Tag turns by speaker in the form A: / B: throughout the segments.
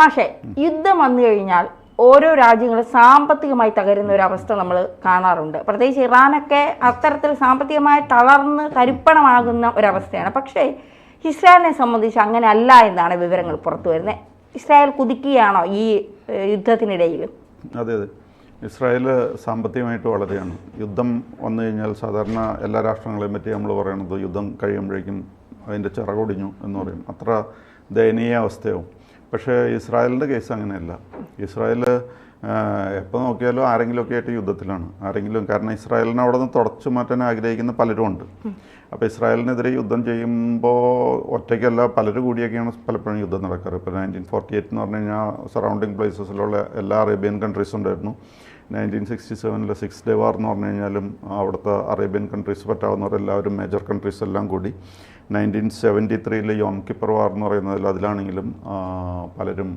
A: പക്ഷേ യുദ്ധം വന്നു കഴിഞ്ഞാൽ ഓരോ രാജ്യങ്ങളും സാമ്പത്തികമായി തകരുന്ന ഒരു അവസ്ഥ നമ്മൾ കാണാറുണ്ട്. പ്രത്യേകിച്ച് ഇറാനൊക്കെ അത്തരത്തിൽ സാമ്പത്തികമായി തളർന്ന് തരിപ്പണമാകുന്ന ഒരവസ്ഥയാണ്. പക്ഷേ ഇസ്രായേലിനെ സംബന്ധിച്ച് അങ്ങനെ അല്ല എന്നാണ് വിവരങ്ങൾ പുറത്തു വരുന്നത്. ഇസ്രായേൽ കുതിക്കുകയാണോ ഈ യുദ്ധത്തിനിടയിൽ?
B: അതെ അതെ, ഇസ്രായേൽ സാമ്പത്തികമായിട്ട് വളരെയാണ്. യുദ്ധം വന്നു കഴിഞ്ഞാൽ സാധാരണ എല്ലാ രാഷ്ട്രങ്ങളെയും പറ്റി നമ്മൾ പറയണത് യുദ്ധം കഴിയുമ്പോഴേക്കും അതിൻ്റെ ചിറകൊടിഞ്ഞു എന്ന് പറയും. അത്ര ദയനീയ അവസ്ഥയാവും. പക്ഷേ ഇസ്രായേലിൻ്റെ കേസ് അങ്ങനെയല്ല. ഇസ്രായേൽ എപ്പോൾ നോക്കിയാലും ആരെങ്കിലുമൊക്കെ ആയിട്ട് യുദ്ധത്തിലാണ്. കാരണം ഇസ്രായേലിനെ അവിടെ നിന്ന് തുടച്ചു മാറ്റാൻ ആഗ്രഹിക്കുന്ന പലരും ഉണ്ട്. അപ്പോൾ ഇസ്രായേലിനെതിരെ യുദ്ധം ചെയ്യുമ്പോൾ ഒറ്റയ്ക്കല്ല, പലരും കൂടിയൊക്കെയാണ് പലപ്പോഴും യുദ്ധം നടക്കാറ്. ഇപ്പോൾ 1948 എന്ന് പറഞ്ഞു കഴിഞ്ഞാൽ സറൗണ്ടിങ് പ്ലേസസിലുള്ള എല്ലാ അറേബ്യൻ കൺട്രീസും ഉണ്ടായിരുന്നു. 1967 സിക്സ് ഡേ വാർ എന്ന് പറഞ്ഞു കഴിഞ്ഞാലും അവിടുത്തെ അറേബ്യൻ കൺട്രീസ് പറ്റാവുന്നവരെല്ലാവരും മേജർ കൺട്രീസ് എല്ലാം കൂടി. 1973 യോം കിപ്പർ വാർ എന്ന് പറയുന്നതിൽ അതിലാണെങ്കിലും പലരും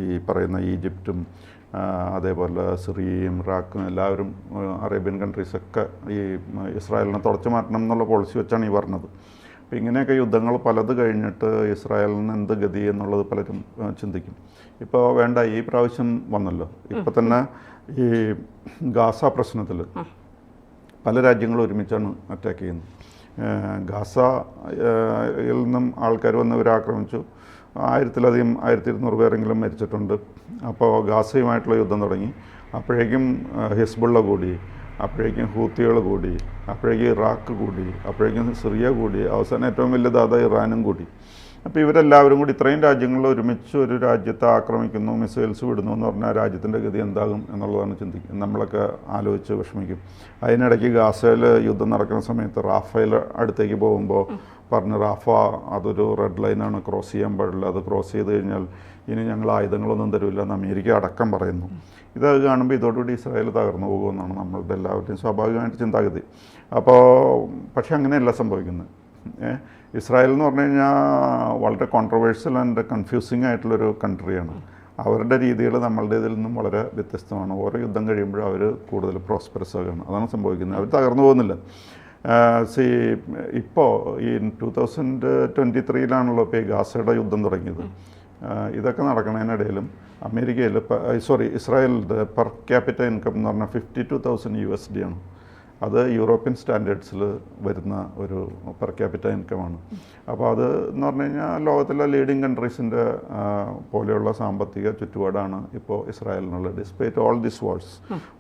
B: ഈ പറയുന്ന ഈജിപ്തും അതേപോലെ സിറിയയും ഇറാഖും എല്ലാവരും അറേബ്യൻ കൺട്രീസൊക്കെ ഈ ഇസ്രായേലിനെ തുടച്ചു മാറ്റണം എന്നുള്ള പോളിസി വെച്ചാണ് ഈ പറഞ്ഞത്. അപ്പോൾ ഇങ്ങനെയൊക്കെ യുദ്ധങ്ങൾ പലത് കഴിഞ്ഞിട്ട് ഇസ്രായേലിന് എന്ത് ഗതി എന്നുള്ളത് പലരും ചിന്തിക്കും. ഇപ്പോൾ വേണ്ട, ഈ പ്രാവശ്യം വന്നല്ലോ. ഇപ്പോൾ തന്നെ ഈ ഗാസ പ്രശ്നത്തിൽ പല രാജ്യങ്ങളും ഒരുമിച്ചാണ് അറ്റാക്ക് ചെയ്യുന്നത്. ഗാസയിൽ നിന്നും ആൾക്കാർ വന്ന് ഇവരാക്രമിച്ചു. 1200 പേരെങ്കിലും മരിച്ചിട്ടുണ്ട്. അപ്പോൾ ഗാസയുമായിട്ടുള്ള യുദ്ധം തുടങ്ങി. അപ്പോഴേക്കും ഹിസ്ബുള്ള കൂടി, അപ്പോഴേക്കും ഹൂത്തികൾ കൂടി, അപ്പോഴേക്കും ഇറാഖ് കൂടി, അപ്പോഴേക്കും സിറിയ കൂടി, അവസാനം ഏറ്റവും വലിയതാത ഇറാനും കൂടി. അപ്പോൾ ഇവരെല്ലാവരും കൂടി ഇത്രയും രാജ്യങ്ങൾ ഒരുമിച്ച് ഒരു രാജ്യത്തെ ആക്രമിക്കുന്നു, മിസൈൽസ് വിടുന്നു എന്ന് പറഞ്ഞാൽ രാജ്യത്തിൻ്റെ ഗതി എന്താകും എന്നുള്ളതാണ് ചിന്തിക്കുന്നത്. നമ്മളൊക്കെ ആലോചിച്ച് വിഷമിക്കും. അതിനിടയ്ക്ക് ഗാസയിൽ യുദ്ധം നടക്കുന്ന സമയത്ത് റാഫേൽ അടുത്തേക്ക് പോകുമ്പോൾ പറഞ്ഞു, റാഫ അതൊരു റെഡ് ലൈനാണ്, ക്രോസ് ചെയ്യാൻ പാടില്ല, അത് ക്രോസ് ചെയ്ത് കഴിഞ്ഞാൽ ഇനി ഞങ്ങൾ ആയുധങ്ങളൊന്നും തരില്ല എന്ന് അമേരിക്ക അടക്കം പറയുന്നു. ഇത് കാണുമ്പോൾ ഇതോടുകൂടി ഇസ്രായേൽ തകർന്നു പോകുമെന്നാണ് നമ്മളുടെ എല്ലാവരുടെയും സ്വാഭാവികമായിട്ട് ചിന്താഗതി. പക്ഷേ അങ്ങനെയല്ല സംഭവിക്കുന്നത്. ഇസ്രായേൽ എന്ന് പറഞ്ഞു കഴിഞ്ഞാൽ വളരെ കോൺട്രവേഴ്സ്യൽ ആൻഡ് കൺഫ്യൂസിങ് ആയിട്ടുള്ളൊരു കൺട്രിയാണ്. അവരുടെ രീതികൾ നമ്മളുടെ ഇതിൽ നിന്നും വളരെ വ്യത്യസ്തമാണ്. ഓരോ യുദ്ധം കഴിയുമ്പോഴും അവർ കൂടുതൽ പ്രോസ്പെറസ് ആകുകയാണ്. അതാണ് സംഭവിക്കുന്നത്. അവർ തകർന്നു പോകുന്നില്ല. ഇപ്പോൾ ഈ 2023 ഇപ്പോൾ ഈ ഗാസയുടെ യുദ്ധം തുടങ്ങിയത്. ഇതൊക്കെ നടക്കുന്നതിനിടയിലും ഇസ്രായേലിൻ്റെ പെർ ക്യാപിറ്റൽ ഇൻകം എന്ന് പറഞ്ഞാൽ $52,000 ആണ്. അത് യൂറോപ്യൻ സ്റ്റാൻഡേർഡ്സിൽ വരുന്ന ഒരു പെർ ക്യാപിറ്റൽ ഇൻകമാണ്. അപ്പോൾ അത് എന്ന് പറഞ്ഞു കഴിഞ്ഞാൽ ലോകത്തിലെ ലീഡിങ് കൺട്രീസിൻ്റെ പോലെയുള്ള സാമ്പത്തിക ചുറ്റുപാടാണ് ഇപ്പോൾ ഇസ്രായേലിനുള്ളത്. Despite all this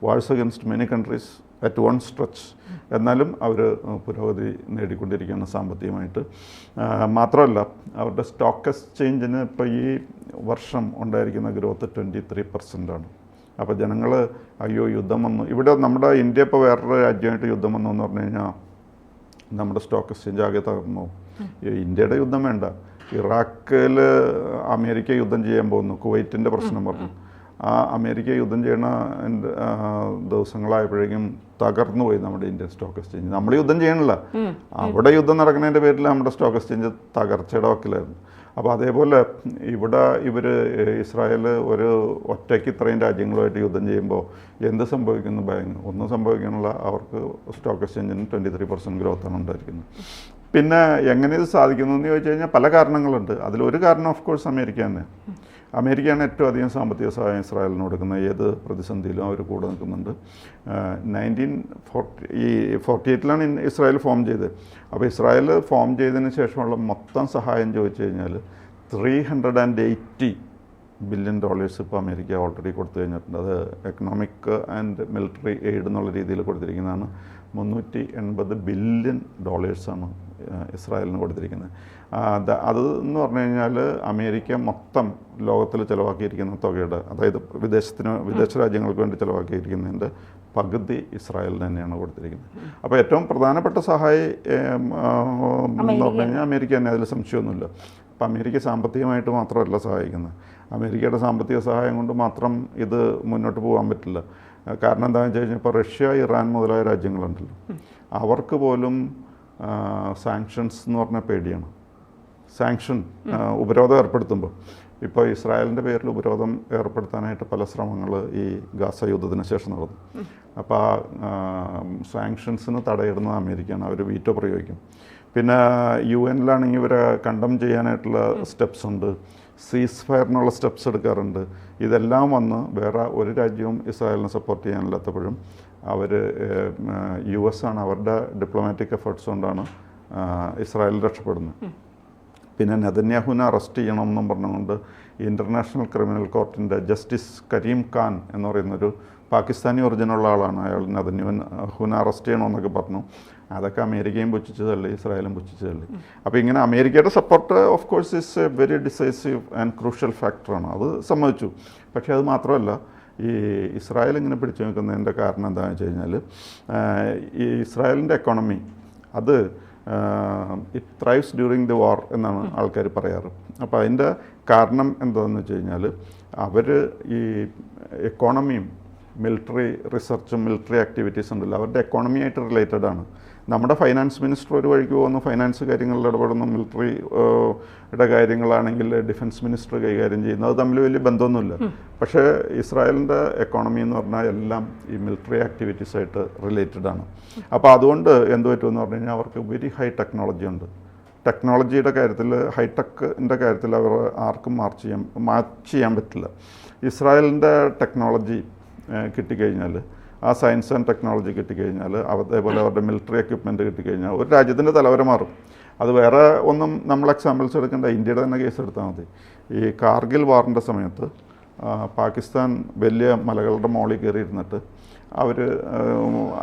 B: wars against many countries at one stretch. എന്നാലും അവർ പുരോഗതി നേടിക്കൊണ്ടിരിക്കുകയാണ് സാമ്പത്തികമായിട്ട്. മാത്രമല്ല അവരുടെ സ്റ്റോക്ക് എക്സ്ചേഞ്ചിന് ഇപ്പോൾ ഈ വർഷം ഉണ്ടായിരിക്കുന്ന ഗ്രോത്ത് 23% ആണ്. അപ്പോൾ ജനങ്ങൾ അയ്യോ യുദ്ധം വന്നു, ഇവിടെ നമ്മുടെ ഇന്ത്യ ഇപ്പോൾ വേറൊരു രാജ്യമായിട്ട് യുദ്ധം വന്നു എന്ന് പറഞ്ഞു കഴിഞ്ഞാൽ നമ്മുടെ സ്റ്റോക്ക് എക്സ്ചേഞ്ച് ആകെ തകർന്നു. ഇന്ത്യയുടെ യുദ്ധം വേണ്ട, ഇറാഖിൽ അമേരിക്ക യുദ്ധം ചെയ്യാൻ പോകുന്നു, കുവൈറ്റിൻ്റെ പ്രശ്നം പറഞ്ഞു. ആ അമേരിക്ക യുദ്ധം ചെയ്യണ ദിവസങ്ങളായപ്പോഴേക്കും തകർന്നു പോയി നമ്മുടെ ഇന്ത്യൻ സ്റ്റോക്ക് എക്സ്ചേഞ്ച്. നമ്മൾ യുദ്ധം ചെയ്യണില്ല, അവിടെ യുദ്ധം നടക്കുന്നതിൻ്റെ പേരിൽ നമ്മുടെ സ്റ്റോക്ക് എക്സ്ചേഞ്ച് തകർച്ചയുടെ വക്കിലായിരുന്നു. അപ്പോൾ അതേപോലെ ഇവിടെ ഇസ്രായേൽ ഒരു ഒറ്റയ്ക്ക് ഇത്രയും രാജ്യങ്ങളുമായിട്ട് യുദ്ധം ചെയ്യുമ്പോൾ എന്ത് സംഭവിക്കുന്നു? ഒന്നും സംഭവിക്കാനുള്ള അവർക്ക് സ്റ്റോക്ക് എക്സ്ചേഞ്ചിന് 23% ഗ്രോത്താണ് ഉണ്ടായിരിക്കുന്നത്. പിന്നെ എങ്ങനെ ഇത് സാധിക്കുന്നു എന്ന് ചോദിച്ചു കഴിഞ്ഞാൽ പല കാരണങ്ങളുണ്ട്. അതിലൊരു കാരണം ഓഫ് കോഴ്സ് അമേരിക്ക തന്നെ. അമേരിക്കയാണ് ഏറ്റവും അധികം സാമ്പത്തിക സഹായം ഇസ്രായേലിന് കൊടുക്കുന്നത്. ഏത് പ്രതിസന്ധിയിലും അവർ കൂടെ നിൽക്കുന്നുണ്ട്. 1948 ഇസ്രായേൽ ഫോം ചെയ്തത്. അപ്പോൾ ഇസ്രായേൽ ഫോം ചെയ്തതിന് ശേഷമുള്ള മൊത്തം സഹായം ചോദിച്ചു കഴിഞ്ഞാൽ $380 ബില്യൺ ഇപ്പോൾ അമേരിക്ക ഓൾറെഡി കൊടുത്തു കഴിഞ്ഞിട്ടുണ്ട്. അത് എക്കണോമിക് ആൻഡ് മിലിറ്ററി എയ്ഡ് എന്നുള്ള രീതിയിൽ കൊടുത്തിരിക്കുന്നതാണ്. $380 ബില്യൺ ഇസ്രായേലിന് കൊടുത്തിരിക്കുന്നത്. അത് എന്ന് പറഞ്ഞു കഴിഞ്ഞാൽ അമേരിക്ക മൊത്തം ലോകത്തിൽ ചിലവാക്കിയിരിക്കുന്ന തുകയുടെ, അതായത് വിദേശ രാജ്യങ്ങൾക്ക് വേണ്ടി ചിലവാക്കിയിരിക്കുന്നതിൻ്റെ പകുതി ഇസ്രായേലിന് തന്നെയാണ് കൊടുത്തിരിക്കുന്നത്. അപ്പോൾ ഏറ്റവും പ്രധാനപ്പെട്ട സഹായി എന്ന് പറഞ്ഞു കഴിഞ്ഞാൽ അമേരിക്ക തന്നെ, അതിൽ സംശയമൊന്നുമില്ല. അപ്പോൾ അമേരിക്ക സാമ്പത്തികമായിട്ട് മാത്രമല്ല സഹായിക്കുന്നത്. അമേരിക്കയുടെ സാമ്പത്തിക സഹായം കൊണ്ട് മാത്രം ഇത് മുന്നോട്ട് പോകാൻ പറ്റില്ല. കാരണം എന്താണെന്ന് വെച്ച് കഴിഞ്ഞാൽ ഇപ്പോൾ റഷ്യ, ഇറാൻ മുതലായ രാജ്യങ്ങളുണ്ടല്ലോ, അവർക്ക് പോലും സാങ്ഷൻസ് എന്ന് പറഞ്ഞാൽ പേടിയാണ്. ഉപരോധം ഏർപ്പെടുത്തുമ്പോൾ ഇപ്പോൾ ഇസ്രായേലിൻ്റെ പേരിൽ ഉപരോധം ഏർപ്പെടുത്താനായിട്ട് പല ശ്രമങ്ങൾ ഈ ഗാസ യുദ്ധത്തിന് ശേഷം നടന്നു. അപ്പോൾ ആ സാങ്ഷൻസിന് തടയിടുന്നത് അമേരിക്കയാണ്. അവർ വീറ്റോ പ്രയോഗിക്കും. പിന്നെ UN ഇവരെ കണ്ടം ചെയ്യാനായിട്ടുള്ള സ്റ്റെപ്സ് ഉണ്ട്. സീസ് ഫയറിനുള്ള സ്റ്റെപ്സ് എടുക്കാറുണ്ട്. ഇതെല്ലാം വന്ന് വേറെ ഒരു രാജ്യവും ഇസ്രായേലിനെ സപ്പോർട്ട് ചെയ്യാനില്ലാത്തപ്പോഴും അവർ US ആണ് അവരുടെ ഡിപ്ലോമാറ്റിക് എഫേർട്സ് കൊണ്ടാണ് ഇസ്രായേൽ രക്ഷപ്പെടുന്നത്. പിന്നെ നെതന്യാഹുവിനെ അറസ്റ്റ് ചെയ്യണമെന്നും പറഞ്ഞുകൊണ്ട് ഇൻ്റർനാഷണൽ ക്രിമിനൽ കോർട്ടിൻ്റെ ജസ്റ്റിസ് കരീം ഖാൻ എന്ന് പറയുന്നൊരു പാകിസ്ഥാനി ഒറിജിനുള്ള ആളാണ്. അയാൾ നെതന്യാഹുവിനെ അറസ്റ്റ് ചെയ്യണമെന്നൊക്കെ പറഞ്ഞു. അതൊക്കെ അമേരിക്കയും പുച്ഛിച്ച് തള്ളി, ഇസ്രായേലും പുച്ഛിച്ച് തള്ളി. അപ്പോൾ ഇങ്ങനെ അമേരിക്കയുടെ support of course is a very decisive and crucial ഫാക്ടറാണ്. അത് സമ്മതിച്ചു. പക്ഷേ അത് മാത്രമല്ല, ഈ ഇസ്രായേൽ ഇങ്ങനെ പിടിച്ചു നിൽക്കുന്നതിൻ്റെ കാരണം എന്താണെന്ന് വെച്ച് കഴിഞ്ഞാൽ ഈ ഇസ്രായേലിൻ്റെ എക്കോണമി അത് ഇറ്റ് ത്രൈവ്സ് ഡ്യൂറിങ് ദി വാർ എന്നാണ് ആൾക്കാർ പറയാറ്. അപ്പോൾ അതിൻ്റെ കാരണം എന്താണെന്ന് വെച്ച് കഴിഞ്ഞാൽ അവർ ഈ എക്കോണമിയും മിലിറ്ററി റിസർച്ചും മിലിറ്ററി ആക്ടിവിറ്റീസ് ഉണ്ടല്ലോ അവരുടെ എക്കോണമിയായിട്ട് റിലേറ്റഡ് ആണ്. നമ്മുടെ ഫൈനാൻസ് മിനിസ്റ്റർ ഒരു വഴിക്ക് പോകുന്നു, ഫൈനാൻസ് കാര്യങ്ങളിൽ ഇടപെടുന്നു, മിലിറ്ററിയുടെ കാര്യങ്ങളാണെങ്കിൽ ഡിഫൻസ് മിനിസ്റ്റർ കൈകാര്യം ചെയ്യുന്നു. അത് തമ്മിൽ വലിയ ബന്ധമൊന്നുമില്ല. പക്ഷേ ഇസ്രായേലിൻ്റെ എക്കോണമി എന്ന് പറഞ്ഞാൽ എല്ലാം ഈ മിലിറ്ററി ആക്ടിവിറ്റീസായിട്ട് റിലേറ്റഡ് ആണ്. അപ്പോൾ അതുകൊണ്ട് എന്ത് പറ്റുമെന്ന് പറഞ്ഞു കഴിഞ്ഞാൽ അവർക്ക് വെരി ഹൈ ടെക്നോളജി ഉണ്ട്. ടെക്നോളജിയുടെ കാര്യത്തിൽ ഹൈടെക്കിൻ്റെ കാര്യത്തിൽ അവർ ആർക്കും മാച്ച് ചെയ്യാൻ പറ്റില്ല. ഇസ്രായേലിൻ്റെ ടെക്നോളജി കിട്ടിക്കഴിഞ്ഞാൽ, ആ സയൻസ് ആൻഡ് ടെക്നോളജി കിട്ടിക്കഴിഞ്ഞാൽ, അതേപോലെ അവരുടെ മിലിറ്ററി എക്യുപ്മെൻറ്റ് കിട്ടിക്കഴിഞ്ഞാൽ ഒരു രാജ്യത്തിൻ്റെ തലവര മാറും. അത് വേറെ ഒന്നും നമ്മൾ എക്സാമ്പിൾസ് എടുക്കേണ്ട, ഇന്ത്യയുടെ തന്നെ കേസ് എടുത്താൽ മതി. ഈ കാർഗിൽ വാറിൻ്റെ സമയത്ത് പാകിസ്ഥാൻ വലിയ മലകളുടെ മുകളിൽ കയറിയിരുന്നിട്ട് അവർ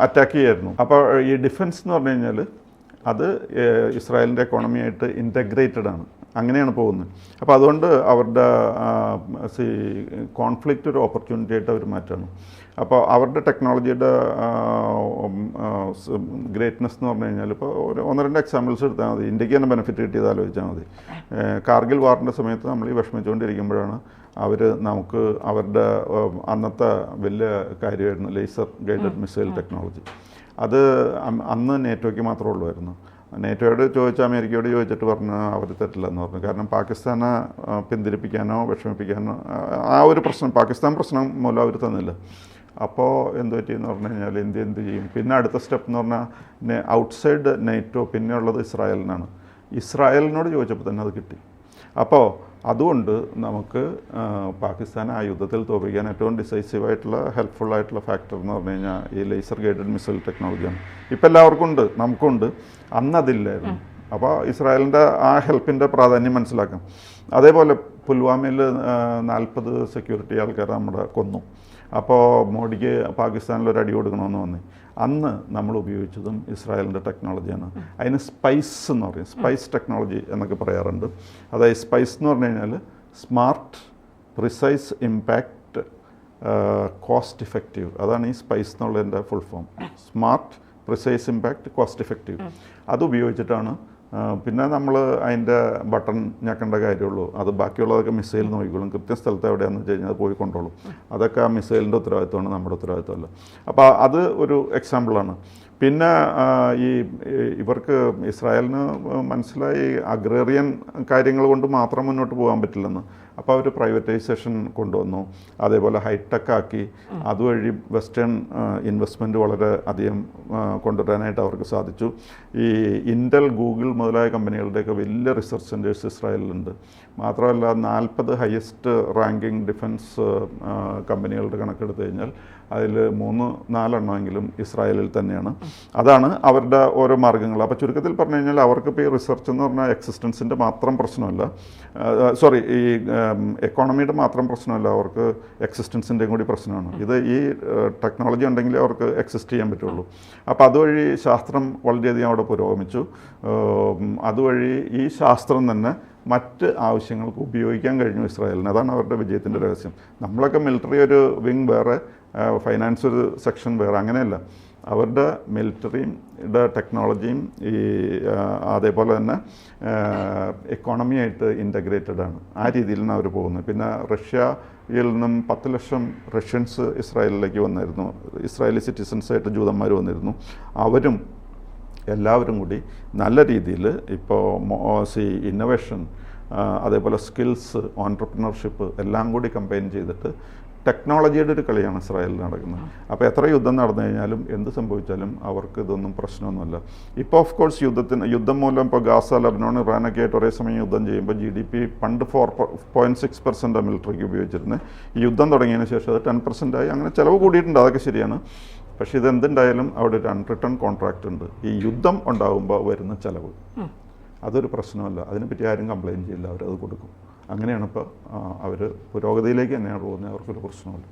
B: അറ്റാക്ക് ചെയ്യായിരുന്നു. അപ്പോൾ ഈ ഡിഫൻസ് എന്ന് പറഞ്ഞു കഴിഞ്ഞാൽ അത് ഇസ്രായേലിൻ്റെ എക്കോണമിയായിട്ട് ഇൻ്റഗ്രേറ്റഡ് ആണ്. അങ്ങനെയാണ് പോകുന്നത്. അപ്പോൾ അതുകൊണ്ട് അവരുടെ കോൺഫ്ലിക്റ്റ് ഒരു ഓപ്പർച്യൂണിറ്റി ആയിട്ട് അവർ മാറ്റാണ്. അപ്പോൾ അവരുടെ ടെക്നോളജിയുടെ ഗ്രേറ്റ്നെസ് എന്ന് പറഞ്ഞു കഴിഞ്ഞാൽ ഇപ്പോൾ ഒന്ന് രണ്ട് എക്സാമ്പിൾസ് എടുത്താൽ മതി. ഇന്ത്യക്ക് തന്നെ ബെനിഫിറ്റ് കിട്ടിയത് ആലോചിച്ചാൽ മതി. കാർഗിൽ വാറിൻ്റെ സമയത്ത് നമ്മൾ ഈ വിഷമിച്ചുകൊണ്ടിരിക്കുമ്പോഴാണ് അവർ നമുക്ക് അവരുടെ അന്നത്തെ വലിയ കാര്യമായിരുന്നു ലേസർ ഗൈഡഡ് മിസൈൽ ടെക്നോളജി. അത് അന്ന് നേറ്റോയ്ക്ക് മാത്രമേ ഉള്ളൂമായിരുന്നു. നേറ്റോയോട് ചോദിച്ചാൽ അമേരിക്കയോട് ചോദിച്ചിട്ട് പറഞ്ഞ് അവർ തെറ്റില്ലെന്ന് പറഞ്ഞു. കാരണം പാകിസ്ഥാനെ പിന്തിരിപ്പിക്കാനോ വിഷമിപ്പിക്കാനോ ആ ഒരു പ്രശ്നം, പാകിസ്ഥാൻ പ്രശ്നം മൂലം അവർ തന്നില്ല. അപ്പോൾ എന്ത് പറ്റിയെന്ന് പറഞ്ഞു കഴിഞ്ഞാൽ ഇന്ത്യ എന്ത് ചെയ്യും? പിന്നെ അടുത്ത സ്റ്റെപ്പ് എന്ന് പറഞ്ഞാൽ ഔട്ട്സൈഡ് നേറ്റോ പിന്നെയുള്ളത് ഇസ്രായേലിനാണ്. ഇസ്രായേലിനോട് ചോദിച്ചപ്പോൾ തന്നെ അത് കിട്ടി. അപ്പോൾ അതുകൊണ്ട് നമുക്ക് പാകിസ്ഥാനെ ആ യുദ്ധത്തിൽ തോൽപ്പിക്കാൻ ഏറ്റവും ഡിസൈസീവായിട്ടുള്ള ഹെൽപ്ഫുള്ളായിട്ടുള്ള ഫാക്ടർ എന്ന് പറഞ്ഞു കഴിഞ്ഞാൽ ഈ ലേസർ ഗൈഡഡ് മിസൈൽ ടെക്നോളജിയാണ്. ഇപ്പോൾ എല്ലാവർക്കും ഉണ്ട്, നമുക്കുണ്ട്. അന്നതില്ലായിരുന്നു. അപ്പോൾ ഇസ്രായേലിൻ്റെ ആ ഹെൽപ്പിൻ്റെ പ്രാധാന്യം മനസ്സിലാക്കാം. അതേപോലെ പുൽവാമയിൽ 40 സെക്യൂരിറ്റി ആൾക്കാർ നമ്മുടെ കൊന്നു. അപ്പോൾ മോഡിക്ക് പാകിസ്ഥാനിൽ ഒരു അടി കൊടുക്കണമെന്ന് വന്നു. അന്ന് നമ്മൾ ഉപയോഗിച്ചതും ഇസ്രായേലിൻ്റെ ടെക്നോളജിയാണ്. അതിന് സ്പൈസ് എന്ന് പറയും, സ്പൈസ് ടെക്നോളജി എന്നൊക്കെ പറയാറുണ്ട്. അതായത് സ്പൈസ് എന്ന് പറഞ്ഞു കഴിഞ്ഞാൽ smart, precise, impact, cost effective. അതാണ് ഈ സ്പൈസ് എന്നുള്ളതിൻ്റെ full form. Smart, precise, impact, cost effective. അത് ഉപയോഗിച്ചിട്ടാണ്. പിന്നെ നമ്മൾ അതിൻ്റെ ബട്ടൺ ഞെക്കേണ്ട കാര്യമുള്ളൂ. അത് ബാക്കിയുള്ളതൊക്കെ മിസൈൽ നോക്കിക്കോളും. കൃത്യസ്ഥലത്ത് എവിടെയാണെന്ന് വെച്ച് കഴിഞ്ഞാൽ അത് പോയി കൊണ്ടോളും. അതൊക്കെ ആ മിസൈലിൻ്റെ ഉത്തരവാദിത്തമാണ്, നമ്മുടെ ഉത്തരവാദിത്തമല്ല. അപ്പോൾ അത് ഒരു എക്സാമ്പിളാണ്. പിന്നെ ഇവർക്ക് ഇസ്രായേലിന് മനസ്സിലായി അഗ്രേറിയൻ കാര്യങ്ങൾ കൊണ്ട് മാത്രം മുന്നോട്ട് പോകാൻ പറ്റില്ലെന്ന്. അപ്പോൾ അവർ പ്രൈവറ്റൈസേഷൻ കൊണ്ടുവന്നു. അതേപോലെ ഹൈടെക് ആക്കി. അതുവഴി വെസ്റ്റേൺ ഇൻവെസ്റ്റ്മെൻറ്റ് വളരെ അധികം കൊണ്ടുവരാനായിട്ട് അവർക്ക് സാധിച്ചു. ഈ ഇൻ്റൽ, ഗൂഗിൾ മുതലായ കമ്പനികളുടെയൊക്കെ വലിയ റിസർച്ച് സെൻറ്റേഴ്സ് ഇസ്രായേലിലുണ്ട്. മാത്രമല്ല 40 ഹയസ്റ്റ് റാങ്കിങ് ഡിഫൻസ് കമ്പനികളുടെ കണക്കെടുത്ത് കഴിഞ്ഞാൽ അതിൽ 3-4 എണ്ണമെങ്കിലും ഇസ്രായേലിൽ തന്നെയാണ്. അതാണ് അവരുടെ ഓരോ മാർഗ്ഗങ്ങൾ. അപ്പോൾ ചുരുക്കത്തിൽ പറഞ്ഞു കഴിഞ്ഞാൽ അവർക്കിപ്പോൾ ഈ റിസർച്ച് എന്ന് പറഞ്ഞാൽ എക്സിസ്റ്റൻസിൻ്റെ മാത്രം പ്രശ്നമല്ല, ഈ എക്കോണമിയുടെ മാത്രം പ്രശ്നമല്ല, അവർക്ക് എക്സിസ്റ്റൻസിൻ്റെയും കൂടി പ്രശ്നമാണ്. ഇത് ഈ ടെക്നോളജി ഉണ്ടെങ്കിലേ അവർക്ക് എക്സിസ്റ്റ് ചെയ്യാൻ പറ്റുള്ളൂ. അപ്പോൾ അതുവഴി ശാസ്ത്രം വളരെയധികം അവിടെ പുരോഗമിച്ചു. അതുവഴി ഈ ശാസ്ത്രം തന്നെ മറ്റ് ആവശ്യങ്ങൾക്ക് ഉപയോഗിക്കാൻ കഴിഞ്ഞു ഇസ്രായേലിന്. അതാണ് അവരുടെ വിജയത്തിൻ്റെ രഹസ്യം. നമ്മളൊക്കെ മിലിറ്ററി ഒരു വിങ് വേറെ, ഫൈനാൻസ് ഒരു സെക്ഷൻ വേറെ, അങ്ങനെയല്ല. അവരുടെ മിലിറ്ററിയുടെ ടെക്നോളജിയും അതേപോലെ തന്നെ എക്കോണമിയായിട്ട് ഇൻ്റഗ്രേറ്റഡ് ആണ്. ആ രീതിയിലാണ് അവർ പോകുന്നത്. പിന്നെ റഷ്യയിൽ നിന്നും 10 ലക്ഷം റഷ്യൻസ് ഇസ്രായേലിലേക്ക് വന്നിരുന്നു. ഇസ്രായേലി സിറ്റിസൺസായിട്ട് ജൂതന്മാർ വന്നിരുന്നു. എല്ലാവരും കൂടി നല്ല രീതിയിൽ ഇപ്പോൾ ഇന്നൊവേഷൻ, അതേപോലെ സ്കിൽസ്, ഓൺട്രപ്രണർഷിപ്പ് എല്ലാം കൂടി കമ്പൈൻ ചെയ്തിട്ട് ടെക്നോളജിയുടെ ഒരു കളിയാണ് ഇസ്രായേലിൽ നടക്കുന്നത്. അപ്പോൾ എത്ര യുദ്ധം നടന്നു കഴിഞ്ഞാലും എന്ത് സംഭവിച്ചാലും അവർക്ക് ഇതൊന്നും പ്രശ്നമൊന്നുമല്ല. ഇപ്പോൾ ഓഫ് കോഴ്സ് യുദ്ധം മൂലം ഇപ്പോൾ ഗാസ, ലബനോൺ, ഇറാനൊക്കെ ആയിട്ട് ഒരേ സമയം യുദ്ധം ചെയ്യുമ്പോൾ GDP പണ്ട് 4.6% മിലിറ്ററിക്ക് ഉപയോഗിച്ചിരുന്നത്. ഈ യുദ്ധം തുടങ്ങിയതിന് ശേഷം അത് 10% ആയി. അങ്ങനെ ചിലവ് കൂടിയിട്ടുണ്ട്, അതൊക്കെ ശരിയാണ്. പക്ഷേ ഇതെന്തുണ്ടായാലും അവിടെ ഒരു അൺറിട്ടേൺ കോൺട്രാക്റ്റ് ഉണ്ട്. ഈ യുദ്ധം ഉണ്ടാകുമ്പോൾ വരുന്ന ചിലവ് അതൊരു പ്രശ്നമല്ല. അതിനെപ്പറ്റി ആരും കംപ്ലയിൻറ്റ് ചെയ്യില്ല, അവരത് കൊടുക്കും. അങ്ങനെയാണ് ഇപ്പോൾ അവർ പുരോഗതിയിലേക്ക് തന്നെയാണ് പോകുന്നത്. അവർക്കൊരു പ്രശ്നമില്ല.